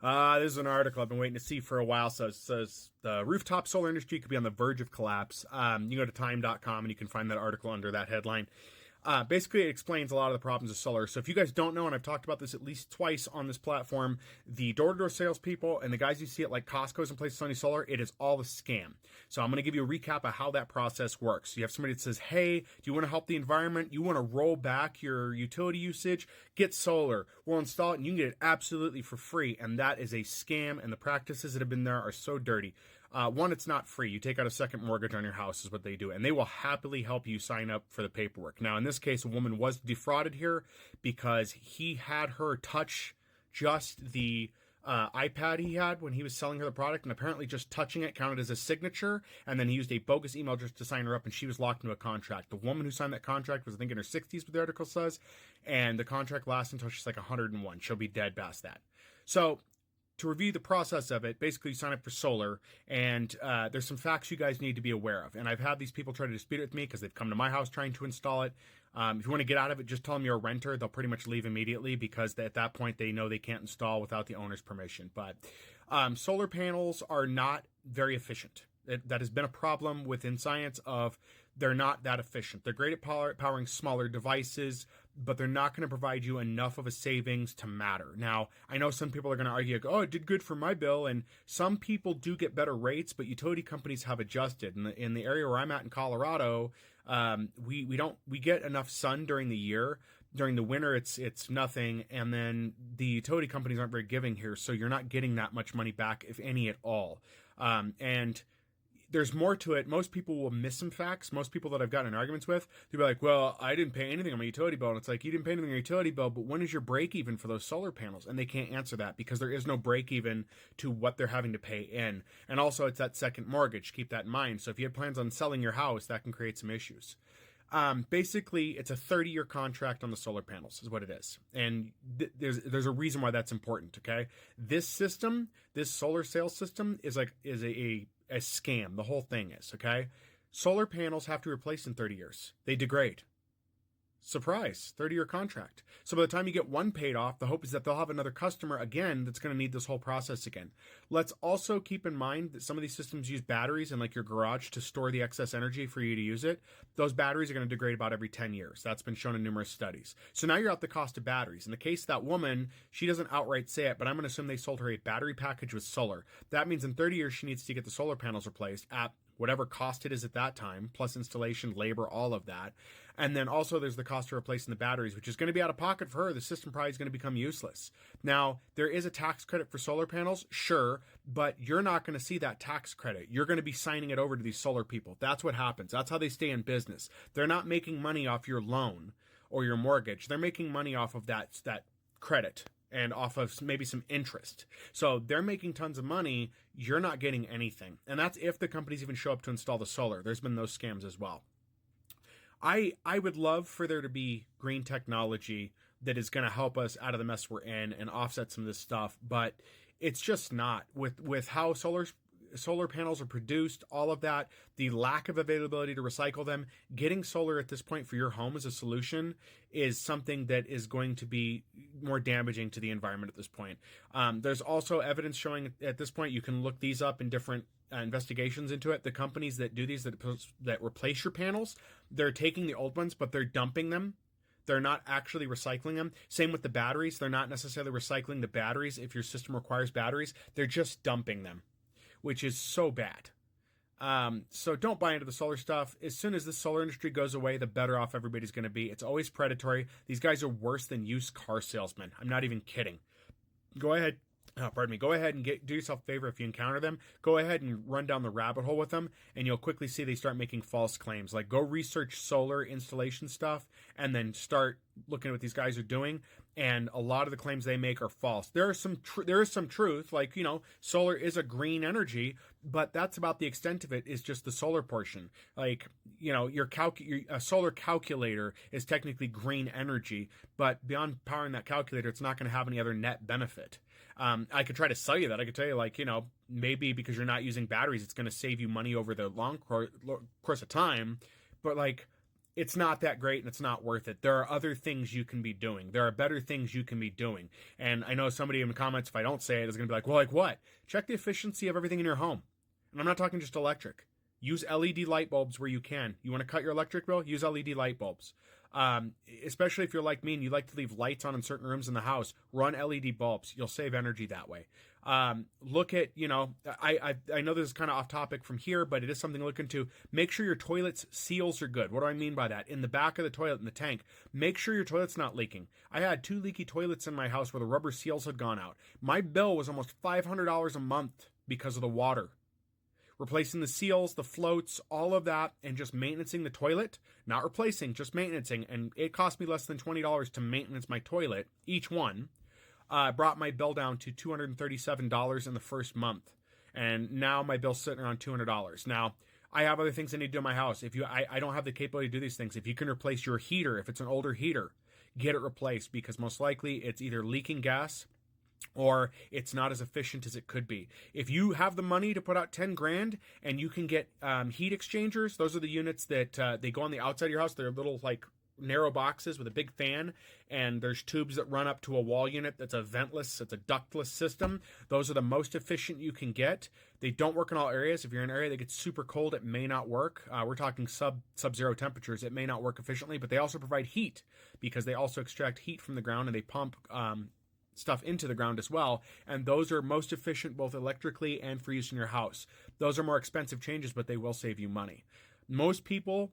This is an article I've been waiting to see for a while. So it says the rooftop solar industry could be on the verge of collapse. You go to time.com and you can find that article under that headline. Basically, it explains a lot of the problems of solar. So if you guys don't know, and I've talked about this at least twice on this platform, the door-to-door salespeople and the guys you see at like Costco's and places selling solar, it is all a scam. So I'm going to give you a recap of how that process works. You have somebody that says, hey, do you want to help the environment? You want to roll back your utility usage? Get solar. We'll install it and you can get it absolutely for free. And that is a scam, and the practices that have been there are so dirty. One, it's not free. You take out a second mortgage on your house is what they do, and they will happily help you sign up for the paperwork. Now, in this case, a woman was defrauded here because he had her touch just the iPad he had when he was selling her the product, and apparently just touching it counted as a signature, and then he used a bogus email just to sign her up, and she was locked into a contract. The woman who signed that contract was, I think, in her 60s, what the article says, and the contract lasts until she's like 101. She'll be dead past that. So to review the process of it, basically you sign up for solar, and there's some facts you guys need to be aware of. And I've had these people try to dispute it with me because they've come to my house trying to install it. If you want to get out of it, just tell them you're a renter. They'll pretty much leave immediately because at that point they know they can't install without the owner's permission. But solar panels are not very efficient. That has been a problem within science of they're not that efficient. They're great at powering smaller devices, but they're not going to provide you enough of a savings to matter. Now, I know some people are going to argue, oh, it did good for my bill, and some people do get better rates, but utility companies have adjusted. In the area where I'm at in Colorado, we get enough sun during the year. During the winter, it's nothing, and then the utility companies aren't very giving here, so you're not getting that much money back, if any at all. And there's more to it. Most people will miss some facts. Most people that I've gotten in arguments with, they'll be like, well, I didn't pay anything on my utility bill. And it's like, you didn't pay anything on your utility bill, but when is your break even for those solar panels? And they can't answer that because there is no break even to what they're having to pay in. And also, it's that second mortgage. Keep that in mind. So if you have plans on selling your house, that can create some issues. Basically, it's a 30-year contract on the solar panels is what it is. And there's a reason why that's important, okay? This system, this solar sales system is a scam. The whole thing is, okay? Solar panels have to replace in 30 years. They degrade. Surprise, 30-year contract. So by the time you get one paid off, the hope is that they'll have another customer again that's going to need this whole process again. Let's also keep in mind that some of these systems use batteries in like your garage to store the excess energy for you to use it. Those batteries are going to degrade about every 10 years. That's been shown in numerous studies. So now you're at the cost of batteries. In the case of that woman, she doesn't outright say it, but I'm going to assume they sold her a battery package with solar. That means in 30 years, she needs to get the solar panels replaced at whatever cost it is at that time, plus installation, labor, all of that. And then also there's the cost of replacing the batteries, which is going to be out of pocket for her. The system probably is going to become useless. Now, there is a tax credit for solar panels, sure, but you're not going to see that tax credit. You're going to be signing it over to these solar people. That's what happens. That's how they stay in business. They're not making money off your loan or your mortgage. They're making money off of that credit and off of maybe some interest. So they're making tons of money. You're not getting anything. And that's if the companies even show up to install the solar. There's been those scams as well. I would love for there to be green technology that is going to help us out of the mess we're in and offset some of this stuff, but it's just not. With how solar panels are produced, all of that, the lack of availability to recycle them, getting solar at this point for your home as a solution is something that is going to be more damaging to the environment at this point. There's also evidence showing at this point, you can look these up in different investigations into it. The companies that do these, that replace your panels, they're taking the old ones, but they're dumping them. They're not actually recycling them. Same with the batteries. They're not necessarily recycling the batteries if your system requires batteries. They're just dumping them, which is so bad. So don't buy into the solar stuff. As soon as the solar industry goes away, the better off everybody's going to be. It's always predatory. These guys are worse than used car salesmen. I'm not even kidding. Go ahead. Go ahead and do yourself a favor if you encounter them. Go ahead and run down the rabbit hole with them, and you'll quickly see they start making false claims. Like, go research solar installation stuff, and then start looking at what these guys are doing. And a lot of the claims they make are false. There is some truth, like, solar is a green energy, but that's about the extent of it. Is just the solar portion. Like, a solar calculator is technically green energy, but beyond powering that calculator, it's not going to have any other net benefit. I could try to sell you that. I could tell you, like, maybe because you're not using batteries, it's going to save you money over the long course of time. But, like, it's not that great and it's not worth it. There are other things you can be doing. There are better things you can be doing. And I know somebody in the comments, if I don't say it, is going to be like, well, like what? Check the efficiency of everything in your home. And I'm not talking just electric. Use LED light bulbs where you can. You want to cut your electric bill? Use LED light bulbs. Especially if you're like me and you like to leave lights on in certain rooms in the house, run LED bulbs. You'll save energy that way. Look at, I know this is kind of off topic from here, but it is something to look into. Make sure your toilet's seals are good. What do I mean by that? In the back of the toilet, in the tank, make sure your toilet's not leaking. I had 2 leaky toilets in my house where the rubber seals had gone out. My bill was almost $500 a month because of the water. Replacing the seals, the floats, all of that, and just maintaining the toilet. Not replacing, just maintaining. And it cost me less than $20 to maintenance my toilet, each one. Brought my bill down to $237 in the first month. And now my bill's sitting around $200. Now, I have other things I need to do in my house. I don't have the capability to do these things. If you can replace your heater, if it's an older heater, get it replaced, because most likely it's either leaking gas or it's not as efficient as it could be. If you have the money to put out 10 grand and you can get heat exchangers, those are the units that they go on the outside of your house. They're little like narrow boxes with a big fan, and there's tubes that run up to a wall unit that's a ventless, it's a ductless system. Those are the most efficient you can get. They don't work in all areas. If you're in an area that gets super cold, it may not work. We're talking sub-zero temperatures. It may not work efficiently, but they also provide heat because they also extract heat from the ground and they pump stuff into the ground as well, and those are most efficient both electrically and for use in your house. Those are more expensive changes, but they will save you money. Most people,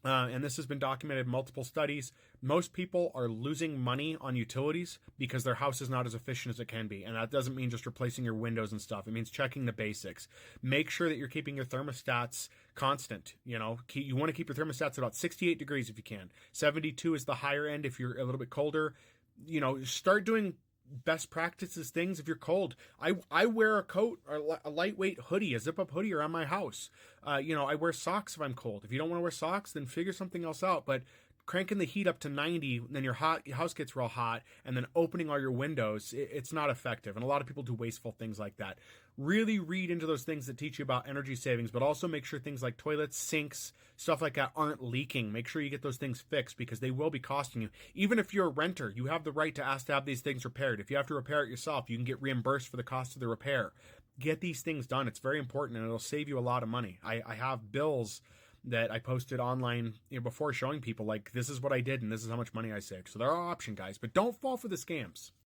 and this has been documented in multiple studies, most people are losing money on utilities because their house is not as efficient as it can be. And that doesn't mean just replacing your windows and stuff. It means checking the basics. Make sure that you're keeping your thermostats constant. You want to keep your thermostats at about 68 degrees if you can. 72 is the higher end if you're a little bit colder. Start doing best practices things if you're cold. I wear a coat or a lightweight hoodie, a zip-up hoodie around my house. I wear socks if I'm cold. If you don't want to wear socks, then figure something else out. But cranking the heat up to 90, then your house gets real hot, and then opening all your windows, it's not effective. And a lot of people do wasteful things like that. Really read into those things that teach you about energy savings, but also make sure things like toilets, sinks, stuff like that aren't leaking. Make sure you get those things fixed because they will be costing you. Even if you're a renter, you have the right to ask to have these things repaired. If you have to repair it yourself, you can get reimbursed for the cost of the repair. Get these things done. It's very important, and it'll save you a lot of money. I have bills that I posted online before showing people, like, this is what I did and this is how much money I saved. So there are options, guys, but don't fall for the scams.